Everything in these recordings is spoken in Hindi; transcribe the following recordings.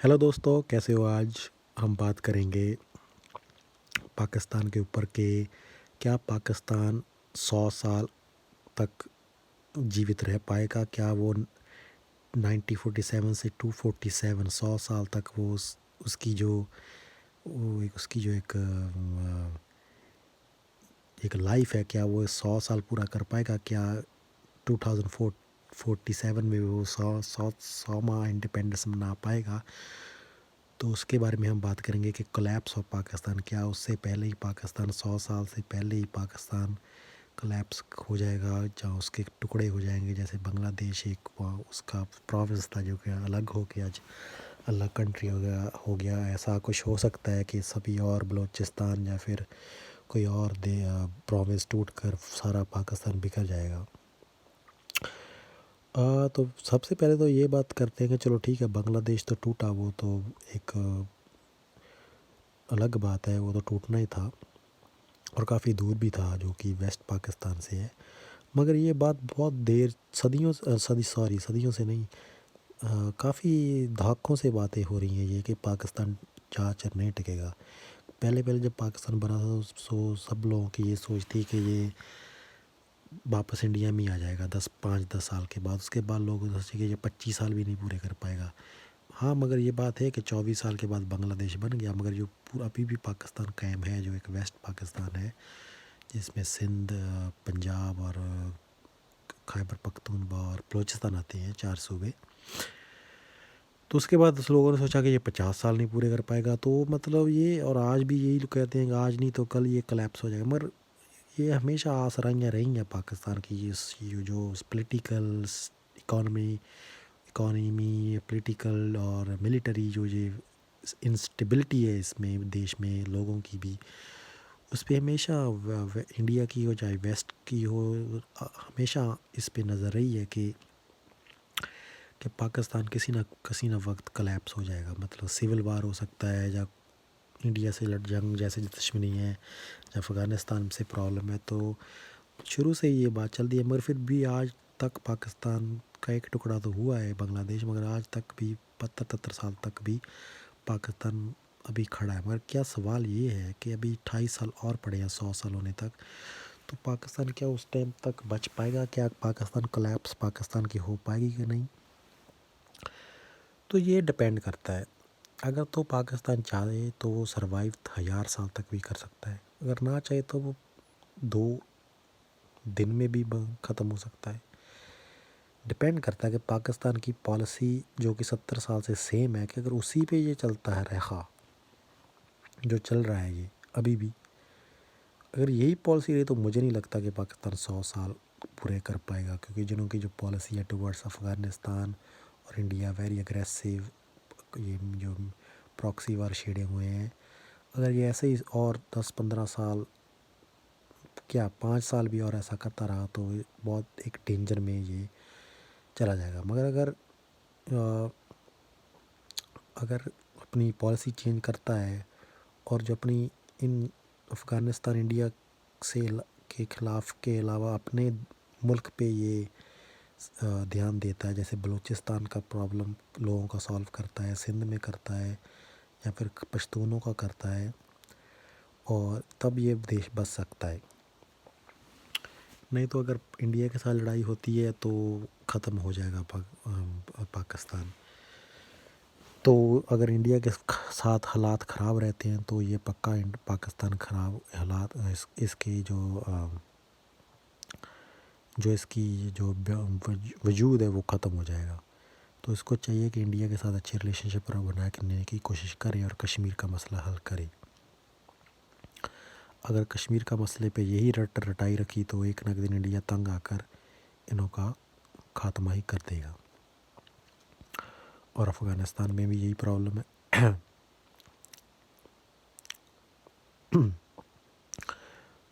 हेलो दोस्तों, कैसे हो? आज हम बात करेंगे पाकिस्तान के ऊपर कि क्या पाकिस्तान 100 साल तक जीवित रह पाएगा? क्या वो 1947 से 247 100 साल तक वो उसकी जो उसकी जो एक लाइफ है, क्या वो 100 साल पूरा कर पाएगा? क्या 2047 में वो सौ माह इंडिपेंडेंस मना पाएगा? तो उसके बारे में हम बात करेंगे कि कोलैप्स ऑफ पाकिस्तान, क्या उससे पहले ही पाकिस्तान 100 साल से पहले ही पाकिस्तान कोलैप्स हो जाएगा, जहाँ उसके टुकड़े हो जाएंगे, जैसे बांग्लादेश एक उसका प्रोविंस था जो कि अलग हो के आज अलग कंट्री हो गया। ऐसा कुछ हो सकता है कि सभी और बलूचिस्तान या फिर कोई और प्रोविंस टूट कर सारा पाकिस्तान बिखर जाएगा। तो सबसे पहले तो ये बात करते हैं कि चलो ठीक है, बांग्लादेश तो टूटा, वो तो एक अलग बात है, वो तो टूटना ही था और काफ़ी दूर भी था, जो कि वेस्ट पाकिस्तान से है। मगर ये बात बहुत देर सदियों से नहीं, काफ़ी दहाकों से बातें हो रही हैं ये कि पाकिस्तान चार नहीं टिकेगा। पहले पहले जब पाकिस्तान बना था तो सब लोगों की ये सोच थी कि ये वापस इंडिया में ही आ जाएगा 10 साल के बाद। उसके बाद लोग सोचे कि ये 25 साल भी नहीं पूरे कर पाएगा। हाँ, मगर ये बात है कि 24 साल के बाद बांग्लादेश बन गया, मगर जो पूरा अभी भी पाकिस्तान कायम है, जो एक वेस्ट पाकिस्तान है जिसमें सिंध, पंजाब और खैबर पख्तूनख्वा और बलूचिस्तान आते हैं, 4 सूबे। तो उसके बाद उस लोगों ने सोचा कि ये 50 साल नहीं पूरे कर पाएगा, तो मतलब ये, और आज भी यही लोग कहते हैं कि आज नहीं तो कल ये कोलैप्स हो जाएगा। मगर ये हमेशा आसराइयाँ रही हैं पाकिस्तान की, ये जो पोलिटिकल इकॉनमी पॉलिटिकल और मिलिट्री जो ये इंस्टेबिलिटी है इसमें देश में लोगों की भी, उस पर हमेशा इंडिया की हो चाहे वेस्ट की हो, हमेशा इस पे नज़र रही है कि पाकिस्तान किसी ना वक्त कोलैप्स हो जाएगा। मतलब सिविल वार हो सकता है, या इंडिया से लड़ जंग जैसे दुश्मनी है, या अफ़गानिस्तान से प्रॉब्लम है, तो शुरू से ये बात चलती है। मगर फिर भी आज तक पाकिस्तान का एक टुकड़ा तो हुआ है बांग्लादेश, मगर आज तक भी 72 साल तक भी पाकिस्तान अभी खड़ा है। मगर क्या सवाल ये है कि अभी 28 साल और पड़े हैं 100 साल होने तक, तो पाकिस्तान क्या उस टाइम तक बच पाएगा? क्या पाकिस्तान कोलैप्स पाकिस्तान की हो पाएगी कि नहीं? तो ये डिपेंड करता है। अगर तो पाकिस्तान चाहे तो वो सरवाइव 1000 साल तक भी कर सकता है, अगर ना चाहे तो वो 2 दिन में भी ख़त्म हो सकता है। डिपेंड करता है कि पाकिस्तान की पॉलिसी जो कि 70 साल से सेम है, कि अगर उसी पे ये चलता है रहा जो चल रहा है ये अभी भी, अगर यही पॉलिसी रही, तो मुझे नहीं लगता कि पाकिस्तान 100 साल पूरे कर पाएगा। क्योंकि जिनकी जो पॉलिसी है टुवर्ड्स अफ़गानिस्तान और इंडिया, वेरी अग्रेसिव, ये जो प्रॉक्सी वार छेड़े हुए हैं, अगर ये ऐसे ही और 10-15 साल, क्या 5 साल भी और ऐसा करता रहा, तो बहुत एक डेंजर में ये चला जाएगा। मगर अ, अगर अपनी पॉलिसी चेंज करता है और जो अपनी इन अफ़गानिस्तान इंडिया से के ख़िलाफ़ के अलावा अपने मुल्क पे ये ध्यान देता है, जैसे बलूचिस्तान का प्रॉब्लम लोगों का सॉल्व करता है, सिंध में करता है, या फिर पश्तूनों का करता है, और तब ये देश बच सकता है। नहीं तो अगर इंडिया के साथ लड़ाई होती है तो ख़त्म हो जाएगा पाकिस्तान। तो अगर इंडिया के साथ हालात ख़राब रहते हैं तो ये पक्का पाकिस्तान ख़राब हालात, इसके जो इसकी जो वजूद है वो ख़त्म हो जाएगा। तो इसको चाहिए कि इंडिया के साथ अच्छे रिलेशनशिप बनाए रखने की कोशिश करे और कश्मीर का मसला हल करे। अगर कश्मीर का मसले पे यही रटाई रखी, तो एक ना एक दिन इंडिया तंग आकर इनों का खात्मा ही कर देगा। और अफ़गानिस्तान में भी यही प्रॉब्लम है।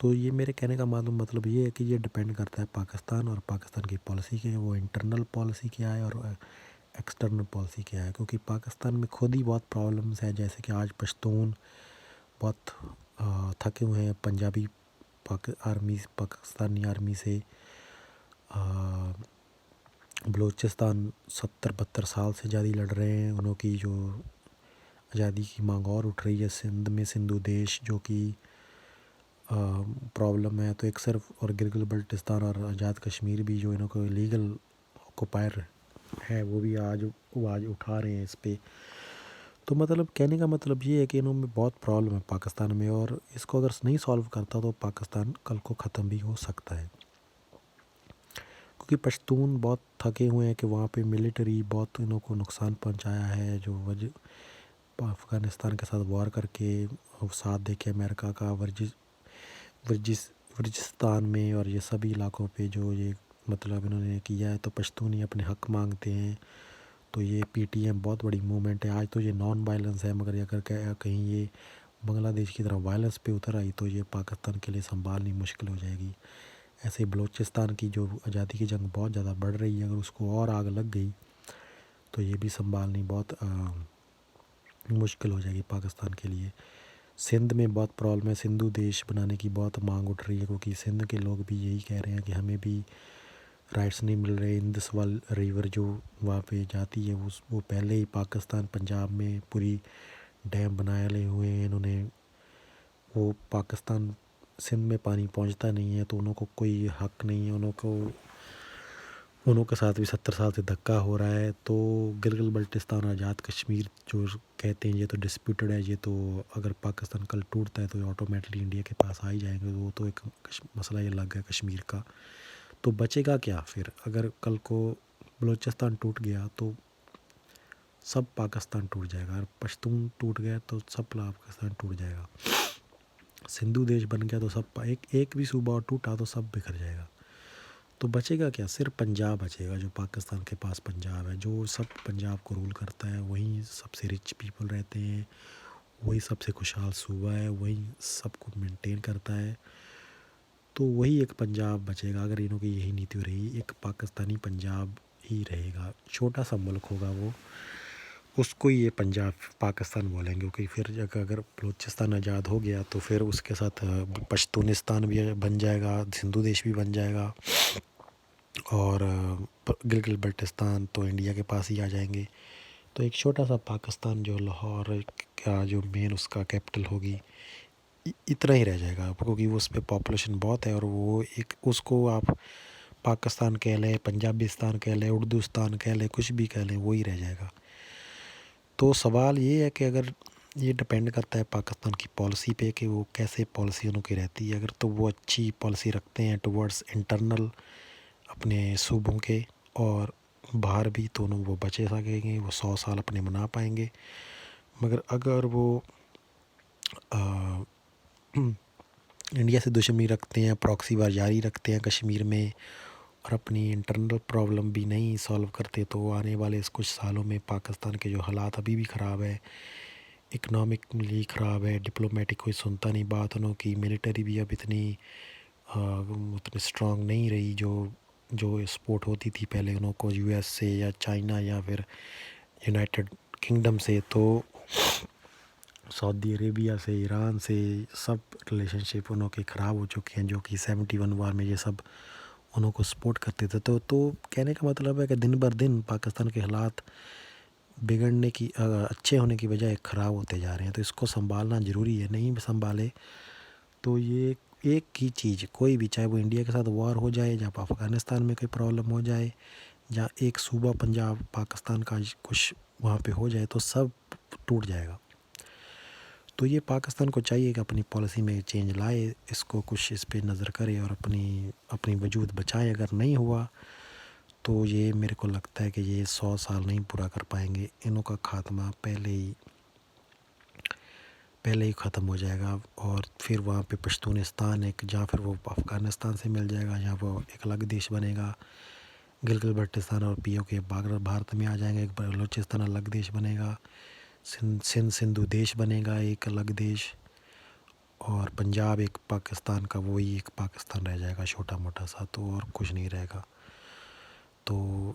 तो ये मेरे कहने का मतलब ये है कि ये डिपेंड करता है पाकिस्तान और पाकिस्तान की पॉलिसी के, वो इंटरनल पॉलिसी क्या है और एक्सटर्नल पॉलिसी क्या है। क्योंकि पाकिस्तान में खुद ही बहुत प्रॉब्लम्स है, जैसे कि आज पश्तून बहुत थके हुए हैं पंजाबी पाकिस्तानी आर्मी से। बलूचिस्तान 70-72 साल से ज़्यादा लड़ रहे हैं, उनकी जो आज़ादी की मांग और उठ रही है। सिंध में सिंधु देश जो कि प्रॉब्लम है, तो एक सिर्फ और गिलगित बल्टिस्तान और आज़ाद कश्मीर भी जो इनको लीगल ऑक्युपायर है वो भी आज आवाज़ उठा रहे हैं इस पे। तो मतलब कहने का मतलब ये है कि इनमें बहुत प्रॉब्लम है पाकिस्तान में, और इसको अगर नहीं सॉल्व करता तो पाकिस्तान कल को ख़त्म भी हो सकता है, क्योंकि पश्तून बहुत थके हुए हैं कि वहाँ पे मिलिट्री बहुत इन्हों को नुकसान पहुँचाया है, जो अफ़गानिस्तान के साथ वॉर करके और साथ देखे अमेरिका का वर्जिस्तान में और ये सभी इलाकों पे जो ये मतलब इन्होंने किया है। तो पश्तून ही अपने हक मांगते हैं। तो ये पीटीएम बहुत बड़ी मूवमेंट है। आज तो ये नॉन वायलेंस है, मगर अगर कहीं ये बांग्लादेश की तरह वायलेंस पे उतर आई तो ये पाकिस्तान के लिए संभालनी मुश्किल हो जाएगी। ऐसे ही बलूचिस्तान की जो आज़ादी की जंग बहुत ज़्यादा बढ़ रही है, अगर उसको और आग लग गई तो ये भी संभालनी बहुत मुश्किल हो जाएगी पाकिस्तान के लिए। सिंध में बहुत प्रॉब्लम है, सिंधु देश बनाने की बहुत मांग उठ रही है, क्योंकि सिंध के लोग भी यही कह रहे हैं कि हमें भी राइट्स नहीं मिल रहे। इंदस रिवर जो वहाँ पे जाती है वो पहले ही पाकिस्तान पंजाब में पूरी डैम बनाए हुए हैं इन्होंने। वो पाकिस्तान सिंध में पानी पहुँचता नहीं है, तो उनको कोई हक नहीं है, उनके साथ भी 70 साल से धक्का हो रहा है। तो गिलगित बल्टिस्तान आज़ाद कश्मीर जो कहते हैं ये तो डिस्प्यूटेड है, ये तो अगर पाकिस्तान कल टूटता है तो ऑटोमेटिकली इंडिया के पास आ ही जाएंगे। वो तो एक मसला ये अलग है कश्मीर का। तो बचेगा क्या फिर? अगर कल को बलूचिस्तान टूट गया तो सब पाकिस्तान टूट जाएगा, और पश्तून टूट गया तो सब पाकिस्तान टूट जाएगा। सिंधु देश बन गया तो सब एक भी सूबा और टूटा तो सब बिखर जाएगा। तो बचेगा क्या? सिर्फ पंजाब बचेगा, जो पाकिस्तान के पास पंजाब है, जो सब पंजाब को रूल करता है। वहीं सबसे रिच पीपल रहते हैं, वही सबसे खुशहाल सूबा है, वही सबको मेंटेन करता है। तो वही एक पंजाब बचेगा अगर इन्हों की यही नीति रही। एक पाकिस्तानी पंजाब ही रहेगा, छोटा सा मुल्क होगा वो, उसको ही ये पंजाब पाकिस्तान बोलेंगे। क्योंकि फिर अगर बलूचिस्तान आज़ाद हो गया तो फिर उसके साथ पश्तूनिस्तान भी बन जाएगा, सिंधु देश भी बन जाएगा, और गिलगित बल्टिस्तान तो इंडिया के पास ही आ जाएंगे। तो एक छोटा सा पाकिस्तान जो लाहौर का जो मेन उसका कैपिटल होगी, इतना ही रह जाएगा, क्योंकि वो उस पर पॉपुलेशन बहुत है। और वो एक उसको आप पाकिस्तान कह लें, पंजाबिस्तान कह लें, उर्दूस्तान कह लें, कुछ भी कह लें, वो ही रह जाएगा। तो सवाल ये है कि अगर ये डिपेंड करता है पाकिस्तान की पॉलिसी पे कि वो कैसे पॉलिसी उनकी रहती है। अगर तो वो अच्छी पॉलिसी रखते हैं टुवर्ड्स इंटरनल अपने सूबों के और बाहर भी, तो वो बचे सकेंगे, वो 100 साल अपने मना पाएंगे। मगर अगर वो इंडिया से दुश्मनी रखते हैं, प्रॉक्सी वार जारी रखते हैं कश्मीर में, और अपनी इंटरनल प्रॉब्लम भी नहीं सॉल्व करते, तो आने वाले इस कुछ सालों में पाकिस्तान के जो हालात अभी भी ख़राब है, इकनॉमिकली ख़राब है, डिप्लोमेटिक कोई सुनता नहीं बात उन्हों की, मिलिटरी भी अब उतनी स्ट्रॉन्ग नहीं रही जो सपोर्ट होती थी पहले उन्हों को यूएस से या चाइना या फिर यूनाइटेड किंगडम से। तो सऊदी अरेबिया से, ईरान से, सब रिलेशनशिप उन्हों के ख़राब हो चुके हैं, जो कि 71 वार में ये सब उन्हों को सपोर्ट करते थे। तो कहने का मतलब है कि दिन बर दिन पाकिस्तान के हालात बिगड़ने की अच्छे होने की बजाय ख़राब होते जा रहे हैं। तो इसको संभालना ज़रूरी है। नहीं संभाले तो ये एक ही चीज़, कोई भी, चाहे वो इंडिया के साथ वॉर हो जाए, या अफ़गानिस्तान में कोई प्रॉब्लम हो जाए, या एक सूबा पंजाब पाकिस्तान का कुछ वहाँ पे हो जाए, तो सब टूट जाएगा। तो ये पाकिस्तान को चाहिए कि अपनी पॉलिसी में चेंज लाए, इसको कुछ इस पे नज़र करे और अपनी वजूद बचाए। अगर नहीं हुआ तो ये मेरे को लगता है कि ये 100 साल नहीं पूरा कर पाएंगे। इनों का खात्मा पहले ही ख़त्म हो जाएगा। और फिर वहाँ पे पश्तूनिस्तान एक, जहाँ फिर वो अफ़गानिस्तान से मिल जाएगा, या वो एक अलग देश बनेगा। गिलगित बल्टिस्तान और पीओके भारत में आ जाएंगे, एक बलूचिस्तान अलग देश बनेगा, सिंधु देश बनेगा एक अलग देश, और पंजाब एक पाकिस्तान का वही एक पाकिस्तान रह जाएगा छोटा मोटा सा, तो और कुछ नहीं रहेगा। तो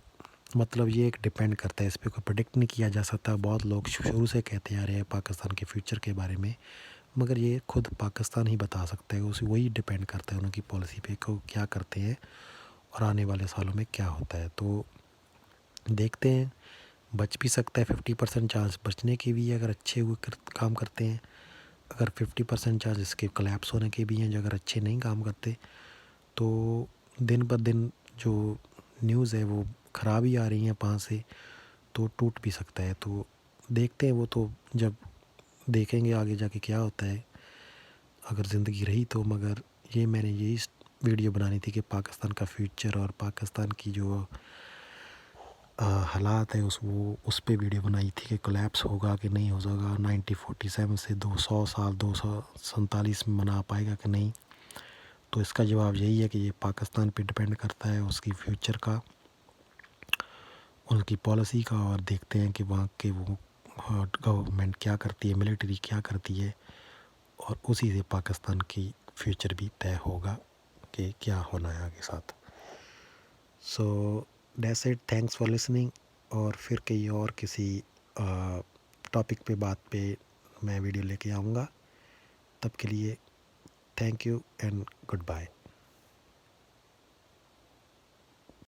मतलब ये एक डिपेंड करता है, इस पर कोई प्रेडिक्ट नहीं किया जा सकता। बहुत लोग शुरू से कहते आ रहे हैं पाकिस्तान के फ्यूचर के बारे में, मगर ये खुद पाकिस्तान ही बता सकता है। उसी वही डिपेंड करता है उनकी पॉलिसी पे को क्या करते हैं और आने वाले सालों में क्या होता है। तो देखते हैं, बच भी सकता है, 50% चांस बचने के भी है अगर अच्छे काम करते हैं, अगर 50% चांस इसके कोलैप्स होने के भी हैं जो अगर अच्छे नहीं काम करते। तो दिन ब दिन जो न्यूज़ है वो ख़राब ही आ रही हैं वहाँ से, तो टूट भी सकता है। तो देखते हैं, वो तो जब देखेंगे आगे जाके क्या होता है, अगर ज़िंदगी रही तो। मगर ये मैंने यही वीडियो बनानी थी कि पाकिस्तान का फ्यूचर और पाकिस्तान की जो हालात है उस पे वीडियो बनाई थी कि कोलैप्स होगा कि नहीं होगा, 1947 से 200 साल 247 में मना पाएगा कि नहीं। तो इसका जवाब यही है कि ये पाकिस्तान पे डिपेंड करता है, उसकी फ्यूचर का, उनकी पॉलिसी का। और देखते हैं कि वहाँ के वो गवर्नमेंट क्या करती है, मिलिट्री क्या करती है, और उसी से पाकिस्तान की फ्यूचर भी तय होगा कि क्या होना है आगे साथ। So that's it, thanks for listening. और फिर कहीं और किसी टॉपिक पे बात पे मैं वीडियो लेके आऊँगा। तब के लिए thank you and good bye.